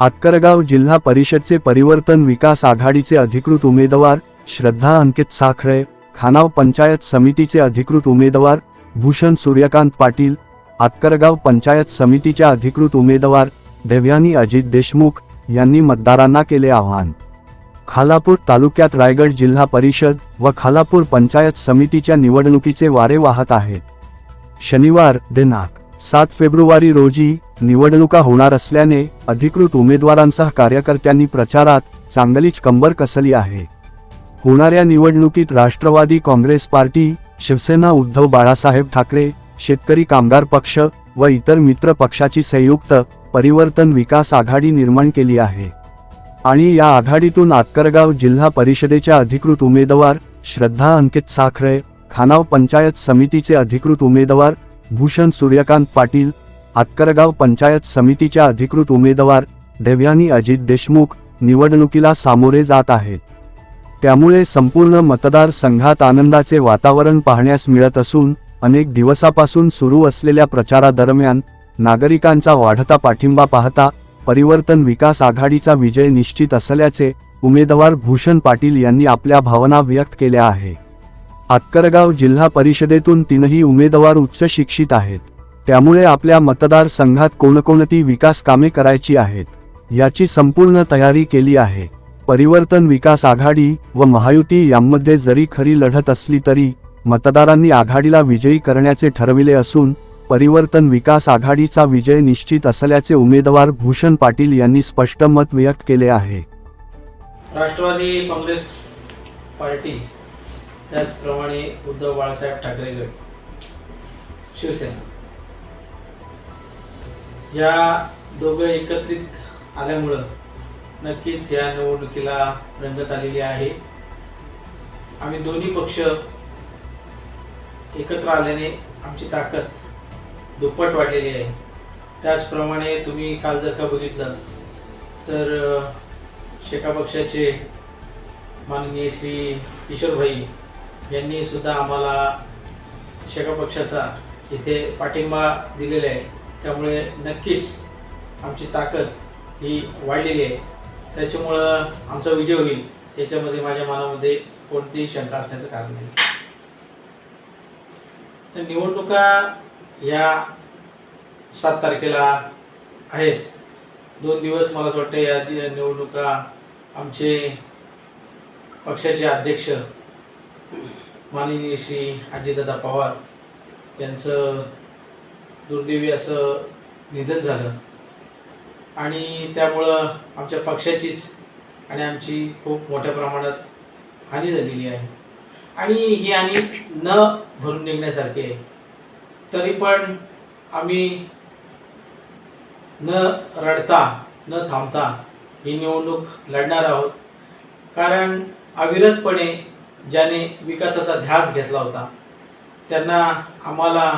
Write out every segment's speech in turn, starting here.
आतकरगाव जिल्हा परिषदचे परिवर्तन विकास आघाडीचे अधिकृत उमेदवार श्रद्धा अंकित साखरे, खानाव पंचायत समितीचे अधिकृत उमेदवार भूषण सूर्यकांत पाटील, आतकरगाव पंचायत समितीच्या अधिकृत उमेदवार देवयानी अजित देशमुख यांनी मतदारांना केले आवाहन। खालापूर तालुक्यात रायगड जिल्हा परिषद व खालापूर पंचायत समितीच्या निवडणुकीचे वारे वाहत आहेत। शनिवार दिनांक 7 फेब्रुवारी रोजी निवडणुका होणार असल्याने अधिकृत उमेदवारांसह कार्यकर्त्यांनी प्रचारात चांगलीच कंबर कसली आहे। होणाऱ्या निवडणुकीत राष्ट्रवादी काँग्रेस पार्टी, शिवसेना उद्धव बाळासाहेब ठाकरे, शेतकरी कामगार पक्ष व इतर मित्र पक्षाची संयुक्त परिवर्तन विकास आघाडी निर्माण केली आहे आणि या आघाडीतून आतकरगाव जिल्हा परिषदेच्या अधिकृत उमेदवार श्रद्धा अंकित साखरे, खानाव पंचायत समितीचे अधिकृत उमेदवार भूषण सूर्यकांत पाटील, आतकरगाव पंचायत समितीच्या अधिकृत उमेदवार देवयानी अजित देशमुख निवडणुकीला सामोरे जात आहेत। त्यामुळे संपूर्ण मतदारसंघात आनंदाचे वातावरण पाहण्यास मिळत असून अनेक दिवसापासून सुरू असलेल्या प्रचारादरम्यान नागरिकांचा वाढता पाठिंबा पाहता परिवर्तन विकास आघाडीचा विजय निश्चित असल्याचे उमेदवार भूषण पाटील यांनी आपल्या भावना व्यक्त केल्या आहे। आतकरगाव जिल्हा परिषदेतून तीनही उमेदवार उच्च शिक्षित आहेत, त्यामुळे आपल्या मतदारसंघात कोणकोणती विकास कामे करायची आहेत याची संपूर्ण तयारी केली आहे। परिवर्तन विकास आघाडी व महायुती यांमध्ये जरी खरी लढत असली तरी मतदारांनी आघाडीला विजयी करण्याचे ठरविले असून परिवर्तन विकास आघाडीचा विजय निश्चित असल्याचे उमेदवार भूषण पाटील यांनी स्पष्ट मत व्यक्त केले आहे। राष्ट्रवादी काँग्रेस पार्टी, त्याचप्रमाणे उद्धव बाळासाहेब ठाकरे गट, शिवसेना या दोघं एकत्रित आल्यामुळं नक्कीच या निवडणुकीला रंगत आलेली आहे। आम्ही दोन्ही पक्ष एकत्र आल्याने आमची ताकद दुप्पट वाढलेली आहे। त्याचप्रमाणे तुम्ही काल जर का बघितलं तर शेका पक्षाचे माननीय श्री किशोरभाई यांनी सुद्धा आम्हाला शेका पक्षाचा इथे पाठिंबा दिलेला आहे। त्यामुळे नक्कीच आमची ताकद ही वाढलेली आहे, त्याच्यामुळं आमचा विजय होईल याच्यामध्ये माझ्या मनामध्ये कोणतीही शंका असण्याचं कारण नाही। निवडणुका या 7 तारखेला आहेत। 2 दिवस मला असं वाटतं या निवडणुका आमचे पक्षाचे अध्यक्ष माननीय श्री अजितदादा पवार यांचं दुर्दैवी असं निधन झालं आणि त्यामुळं आमच्या पक्षाचीच आणि आमची खूप मोठ्या प्रमाणात हानी झालेली आहे आणि ही हानी न भरून निघण्यासारखी आहे। तरी पण आम्ही न रडता न थांबता ही निवडणूक लढणार आहोत, कारण अविरतपणे ज्याने विकासाचा ध्यास घेतला होता त्यांना आम्हाला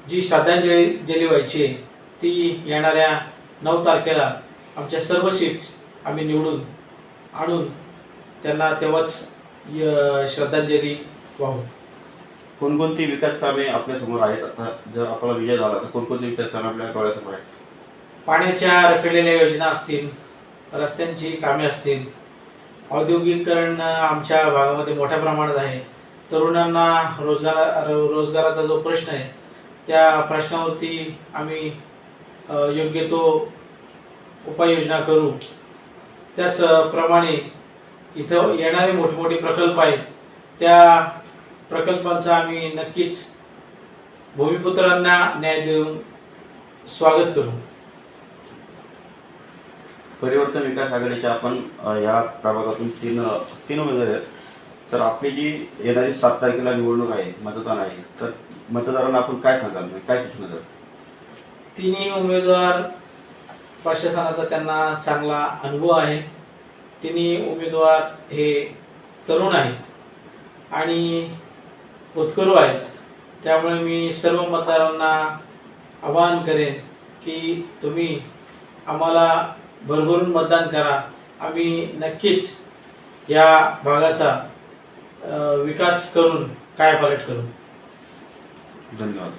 जी श्रद्धांजली व्हायची ती येणाऱ्या 9 तारखेला आमच्या सर्व सीट्स आम्ही निवडून आणून त्यांना तेव्हाच श्रद्धांजली वाहू। कोणकोणती विकास कामे आपल्या समोर आहेत? आता जर आपला विजय झाला तर कोणकोणती विकास कामे आपल्या डोळ्यासमोर आहेत? पाण्याच्या रखडलेल्या योजना असतील, रस्त्यांची कामे असतील, औद्योगिकीकरण आमच्या भागामध्ये मोठ्या प्रमाणात आहे। तरुणांना रोजगाराचा जो प्रश्न आहे त्या प्रश्नावरती आम्ही योग्य तो उपाययोजना करू। त्याचप्रमाणे इथं येणारे मोठमोठे प्रकल्प आहेत त्या प्रकल्पांचा आम्ही नक्कीच भूमिपुत्रांना न्याय देऊन स्वागत करू। परिवर्तन विकास आघाडीच्या आपण या प्रभागातून तीन उमेदवार आहेत, तर आपली जी येणारी 7 तारखेला निवडणूक आहे, मतदान आहे, तर मतदारांना आपण काय सांगाल, काय सूचना द्याल? तिन्ही उमेदवार प्रशासनाचा त्यांना चांगला अनुभव आहे। तिन्ही उमेदवार हे तरुण आहेत आणि उत्कर्ष आहेत। त्यामुळे मी सर्व मतदारांना आवाहन करेन की तुम्ही आम्हाला भरभरून मतदान करा। आम्ही नक्कीच या भागाचा विकास करून कायापालट करू। धन्यवाद।